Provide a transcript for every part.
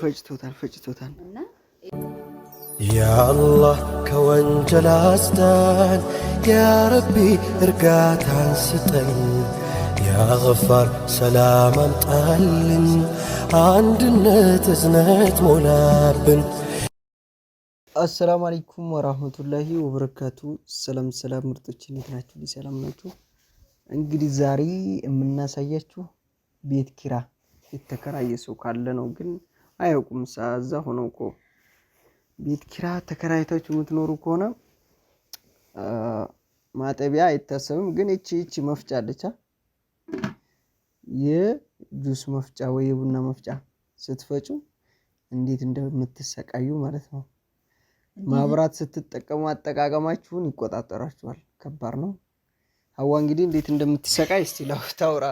ፈጭቶታል እና ያ አላህ ከወንጀል አስዳን፣ ያ ረቢ እርጋታን ስጠን፣ ያ ገፋር ሰላም አምጣልን፣ አንድነት እዝነት ሞላብን። አሰላሙ አለይኩም ወራህመቱላሂ ወበረካቱ። ሰላም ምርጦች እንዴት ናችሁ? ሰላም ናችሁ? እንግዲህ ዛሬ የምናሳያችሁ ቤት ኪራይ የተከራየ ሰው ካለ ነው። ግን አያውቁም እዛ ሆነው እኮ ቤት ኪራይ ተከራይታችሁ የምትኖሩ ከሆነ ማጠቢያ አይታሰብም። ግን እቺ መፍጫ አለች፣ የጁስ መፍጫ ወይ የቡና መፍጫ ስትፈጩ እንዴት እንደምትሰቃዩ ማለት ነው። ማብራት ስትጠቀሙ አጠቃቀማችሁን ይቆጣጠራችኋል። ከባድ ነው። ሀዋ እንግዲህ እንዴት እንደምትሰቃይ እስቲ ታውራ።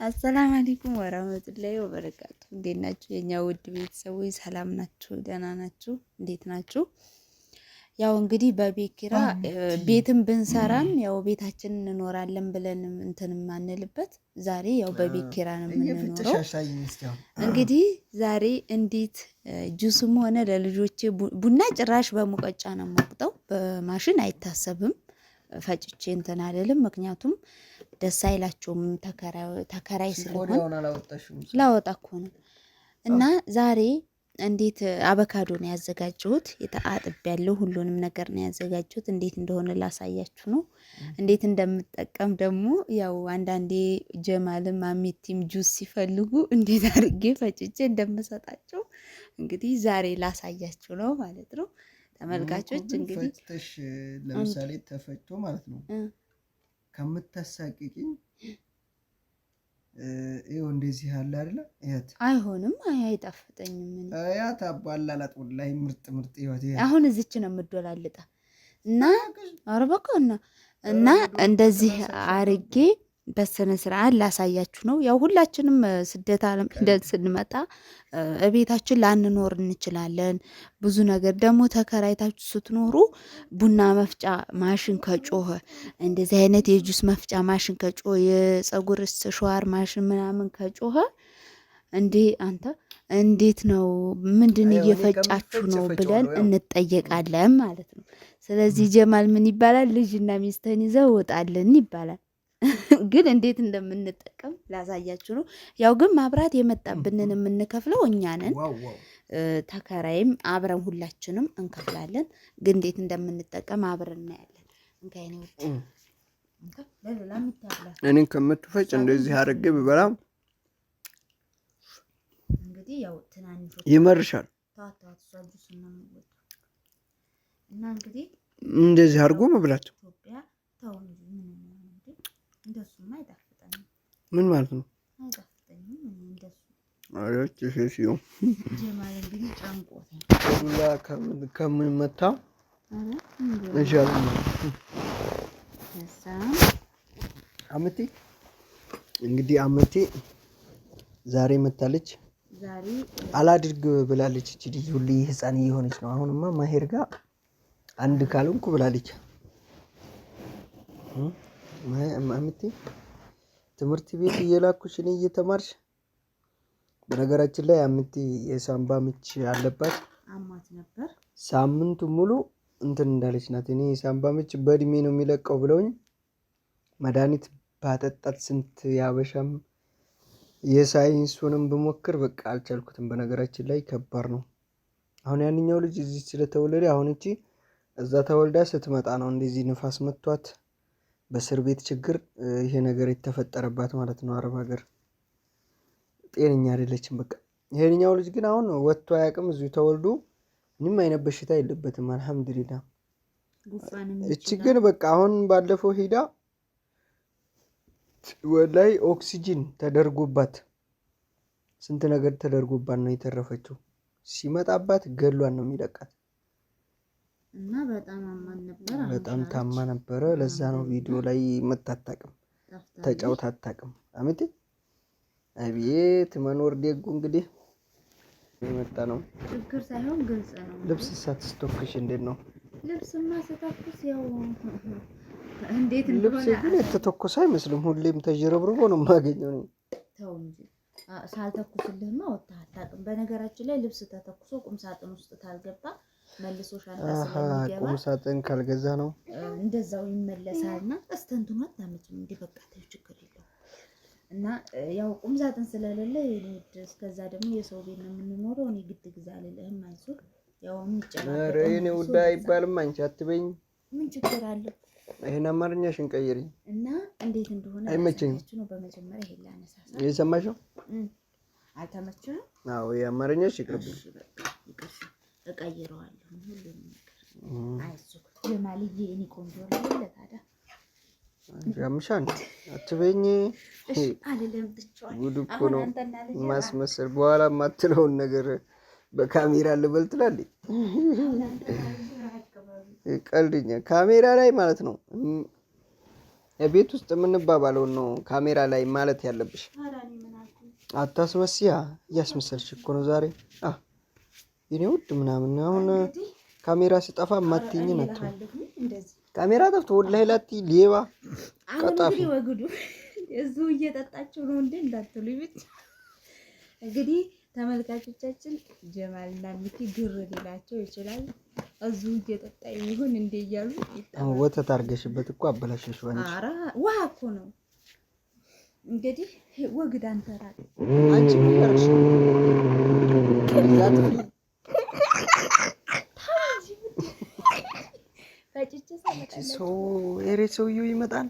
አሰላሙ አለይኩም ወራህመቱላሂ ወበረካቱ። እንዴት ናችሁ የኛ ውድ ቤተሰቦች? ሰላም ናችሁ? ደህና ናችሁ? እንዴት ናችሁ? ያው እንግዲህ በቤት ኪራይ ቤትም ብንሰራም ያው ቤታችን እንኖራለን ብለን እንትን ማንልበት ዛሬ ያው በቤት ኪራይ ነው የምንኖረው። እንግዲህ ዛሬ እንዴት ጁስም ሆነ ለልጆቼ ቡና ጭራሽ በሙቀጫ ነው የምወቅጠው፣ በማሽን አይታሰብም። ፈጭቼ እንትን አይደለም፣ ምክንያቱም ደስ አይላቸውም። ተከራይ ስለሆነ ላወጣ እኮ ነው። እና ዛሬ እንዴት አቮካዶ ነው ያዘጋጀሁት። የተአጥብ ያለው ሁሉንም ነገር ነው ያዘጋጀሁት። እንዴት እንደሆነ ላሳያችሁ ነው። እንዴት እንደምጠቀም ደግሞ ያው አንዳንዴ ጀማልም አሚቲም ጁስ ሲፈልጉ እንዴት አድርጌ ፈጭቼ እንደምሰጣቸው እንግዲህ ዛሬ ላሳያችሁ ነው ማለት ነው። ተመልካቾች እንግዲህ ፈጭተሽ ለምሳሌ ተፈጭቶ ማለት ነው ከምታሳቂቂኝ ይኸው እንደዚህ ያለ አይደለ? እያት አይሆንም፣ አይጣፍጠኝም። ምን እያት አባላላት ወላሂ ምርጥ ይወት። አሁን እዚች ነው የምዶላልጣ እና አረበቃ እና እንደዚህ አርጌ በስነ ስርዓት ላሳያችሁ ነው። ያው ሁላችንም ስደት ዓለም ሄደን ስንመጣ እቤታችን ላንኖር እንችላለን። ብዙ ነገር ደግሞ ተከራይታችሁ ስትኖሩ ቡና መፍጫ ማሽን ከጮኸ፣ እንደዚህ አይነት የጁስ መፍጫ ማሽን ከጮኸ፣ የፀጉር ሸዋር ማሽን ምናምን ከጮኸ እንዴ አንተ እንዴት ነው ምንድን እየፈጫችሁ ነው ብለን እንጠየቃለን ማለት ነው። ስለዚህ ጀማል ምን ይባላል? ልጅና ሚስትህን ይዘህ ወጣልን ይባላል። ግን እንዴት እንደምንጠቀም ላሳያችሁ ነው። ያው ግን ማብራት የመጣብንን የምንከፍለው እኛ ነን። ተከራይም አብረን ሁላችንም እንከፍላለን። ግን እንዴት እንደምንጠቀም አብረን እናያለን። እኔን ከምትፈጭ እንደዚህ አድርጌ ብበላ እንግዲህ ያው ትናንሽ ይመርሻል። እና እንግዲህ እንደዚህ አድርጎ መብላት እንደሱማ አይጣፍጠኝም። ምን ማለት ነው? አይጣፍጠኝም እንደሱ። አረች ሸሽው ጀማል እንግዲህ ጨንቆታል። ሁላ ከምን መታ እንሻለን አመቴ እንግዲህ አመቴ ዛሬ መታለች። ዛሬ አላድርግ ብላለች። እቺ ልጅ ሁሌ ህፃን እየሆነች ነው። አሁንማ ማሄር ጋር አንድ ካልሆንኩ ብላለች። አመቴ ትምህርት ቤት እየላኩሽ እኔ እየተማርሽ። በነገራችን ላይ አመቴ የሳምባ ምች አለባት። አማት ነበር ሳምንቱ ሙሉ እንትን እንዳለች ናት። እኔ የሳምባ ምች በእድሜ ነው የሚለቀው ብለውኝ መድኃኒት ባጠጣት ስንት ያበሻም የሳይንሱንም ብሞክር በቃ አልቻልኩትም። በነገራችን ላይ ከባድ ነው። አሁን ያንኛው ልጅ እዚህ ስለተወለደ አሁን እቺ እዛ ተወልዳ ስትመጣ ነው እንደዚህ ንፋስ መቷት በእስር ቤት ችግር ይሄ ነገር የተፈጠረባት ማለት ነው። አረብ ሀገር ጤነኛ አይደለችም። በቃ ይሄኛው ልጅ ግን አሁን ወጥቶ አያውቅም። እዚሁ ተወልዶ ምንም አይነት በሽታ የለበትም። አልሐምዱሊላህ። እቺ ግን በቃ አሁን ባለፈው ሄዳ ወላይ ኦክሲጂን ተደርጎባት ስንት ነገር ተደርጎባት ነው የተረፈችው። ሲመጣባት ገሏን ነው የሚለቃት። እና በጣም አማን ነበር። በጣም ታማ ነበረ። ለዛ ነው ቪዲዮ ላይ መታጣቅም ተጫውታ አታውቅም። አመቴ አቤት መኖር ደጉ እንግዲህ የመጣ ነው። ችግር ሳይሆን ግልጽ ነው። ልብስ ሳትስተኩሽ እንዴት ነው? ልብስማ ስተኩስ ያው እንዴት እንደሆነ ልብስ ግን የተተኮሰ አይመስልም። ሁሌም ተጀረብርቦ ነው የማገኘው ነው። ተው እንጂ ሳልተኩስልህማ ወጥተህ አታውቅም። በነገራችን ላይ ልብስ ተተኩሶ ቁም ሳጥን ውስጥ ታልገባ መልሶ ሻንጣ ስለሚገባ ቁም ሳጥን ካልገዛ ነው እንደዛው ይመለሳልና እስተንቱን አታመጭም እንዴ? በቃ ተይው ችግር የለውም። እና ያው ቁም ሳጥን ስለሌለ የኔድ እስከዛ ደግሞ የሰው ቤት ነው የምንኖረው። እኔ ግድ ግዛ አልልህም። አይዞህ ያው ኧረ የኔ ውዳ አይባልም። አንቺ አትበይኝ። ምን ችግር አለው? ይሄን አማርኛሽን ቀይሪ እና እንዴት እንደሆነ አይመቸኝም ነው። በመጀመሪያ ይሄን ላነሳሳ እየሰማሽ ነው? አልተመቸህም? አዎ የአማርኛሽ ይቅርብኝ። ይቅርሽ እቀይረዋለሁ ሁሉንም ነገር። አይዞህ የማልዬ እኔ ቆንጆ አይደለ ታዲያ? ያምሻል አትበይኝ። አልልም ትችዋለህ። ጉድ እኮ ነው ማስመሰል። በኋላ የማትለውን ነገር በካሜራ ልበል ትላለች። ቀልድኛ ካሜራ ላይ ማለት ነው። ቤት ውስጥ የምንባባለውን ነው ካሜራ ላይ ማለት ያለብሽ። አታስመስያ። እያስመሰልሽ እኮ ነው ዛሬ የኔ ውድ ምናምን። አሁን ካሜራ ስጠፋ ማትኝ ናቸው። ካሜራ ጠፍቶ ወላሂ ላቲ ሌባ ቀጣፊ ወግዱ እዚሁ እየጠጣችሁ ነው እንዴ እንዳትሉ ይብት። እንግዲህ ተመልካቾቻችን ጀማልና ሚኪ ግር ሊላቸው ይችላል። እዚሁ እየጠጣ ይሁን እንዴ እያሉ ወተት አድርገሽበት እኮ አበላሽሽው አንቺ። ኧረ ውሃ እኮ ነው እንግዲህ ወግድ አንተራ አንቺ ምን ያርሽ ከዛት ፈጭቼ ሰመጣለሁ። ሰው ኤሬ ሰውዬው ይመጣል።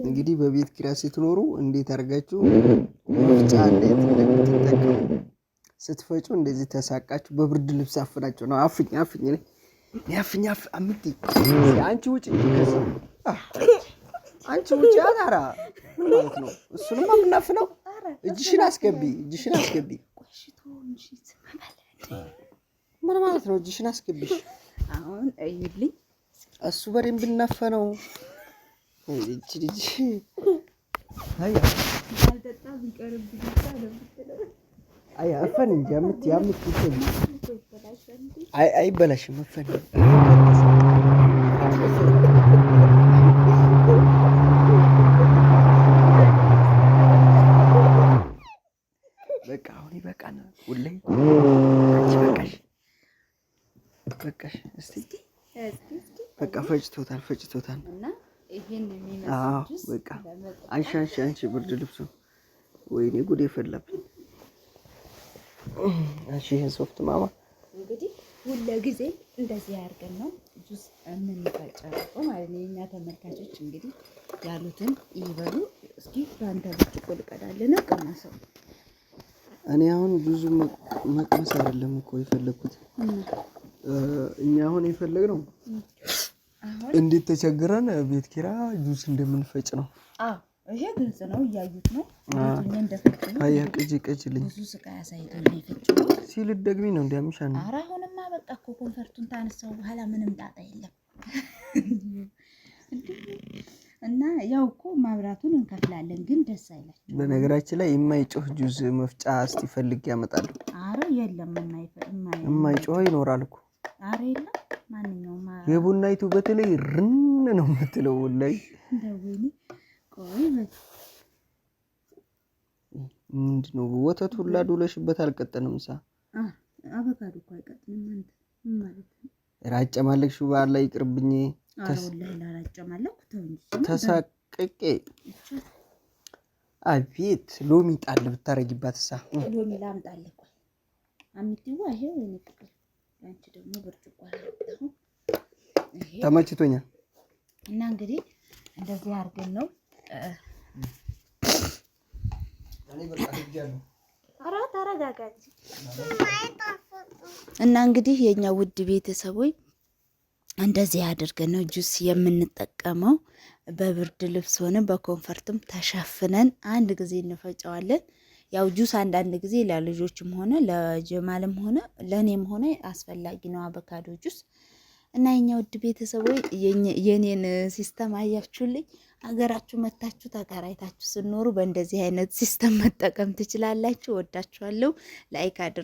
እንግዲህ በቤት ኪራይ ስትኖሩ እንዴት አድርጋችሁ መፍጫ እንዴት እንደምትጠቀሙ ስትፈጩ እንደዚህ ተሳቃችሁ በብርድ ልብስ አፍናችሁ ነው። አፍኝ አምቲ አንቺ ውጪ አንቺ ውጪ አታራ ምን ማለት ነው? እሱንም አምናፍነው። እጅሽን አስገቢ ምን ማለት ነው? እጅሽን አስገቢሽ። አሁን እዩልኝ። እሱ በደንብ እናፈነው። እቺ ልጅ አልጠጣ ቢቀርብኝ አይ አፈን እንጂ አምት አይበላሽም። አፈን በቃ አሁን ይበቃናል። ሁሌ አንቺ በቃሽ። እስቲ በቃ ፈጭቶታል እና ይሄን የሚመስል ጁስ በቃ አንቺ ብርድ ልብሱ ወይኔ ጉዴ ፈላብኝ። እሺ ይሄን ሶፍት ማማ እንግዲህ ሁሉ ጊዜ እንደዚህ አድርገን ነው ጁስ የምንፈጨው ማለት ነው። የኛ ተመልካቾች እንግዲህ ያሉትን ይበሉ። እስኪ ባንተ ብርጭቆ ልቀዳልና ቀማሰው። እኔ አሁን ብዙ መቅመስ አይደለም እኮ የፈለኩት። እኛ አሁን የፈለግነው እንዴት ተቸግረን ቤት ኪራይ ጁስ እንደምንፈጭ ነው። ይሄ ግልጽ ነው፣ እያዩት ነው። እንዴት እንደፈጨ አያ ቅጅልኝ ብዙ ስቃይ አሳይቶኝ ነው የፈጨው ሲል ደግሚ ነው እንዲያምሻን። ኧረ አሁንማ በቃ እኮ ኮንፈርቱን ታነሳው በኋላ ምንም ጣጣ የለም። እና ያው እኮ ማብራቱን እንከፍላለን፣ ግን ደስ አይላችሁ። በነገራችን ላይ የማይጮህ ጁስ መፍጫ እስቲ ፈልግ ያመጣሉ። ኧረ የለም የማይጮህ ይኖራል እኮ። ኧረ የለም ማንኛውም የቡናይቱ በተለይ ርን ነው የምትለው ላይ እንደውኒ ቆይ ምንድን ነው ወተቱ ሁላ ዶለሽበት አልቀጠንም። አቮካዶ እኮ አይቀጥንም። አንተ ምን ማለት ነው? ራጨማለክ ሹባ ላይ ይቅርብኝ። ተሳቀቄ አቤት ሎሚ ጣል ብታረጊባትሳ። ሎሚ ላምጣልህ። ቆይ አምጥተው ይሄው የነጥቅ አንቺ ደግሞ ብርጭቆ አለበት። ይሄ ተመችቶኛል። እና እንግዲህ እንደዚህ አድርገን ነው ተረጋጋች። እና እንግዲህ የኛ ውድ ቤተሰቦች እንደዚህ አድርገን ነው ጁስ የምንጠቀመው። በብርድ ልብስ ሆነ በኮንፈርትም ተሸፍነን አንድ ጊዜ እንፈጨዋለን። ያው ጁስ አንዳንድ ጊዜ ለልጆችም ሆነ ለጀማልም ሆነ ለኔም ሆነ አስፈላጊ ነው አቮካዶ ጁስ። እና የኛ ውድ ቤተሰቦች የኔን ሲስተም አያችሁልኝ። አገራችሁ መታችሁ ተከራይታችሁ ስኖሩ በእንደዚህ አይነት ሲስተም መጠቀም ትችላላችሁ። ወዳችኋለሁ። ላይክ አድርጉ።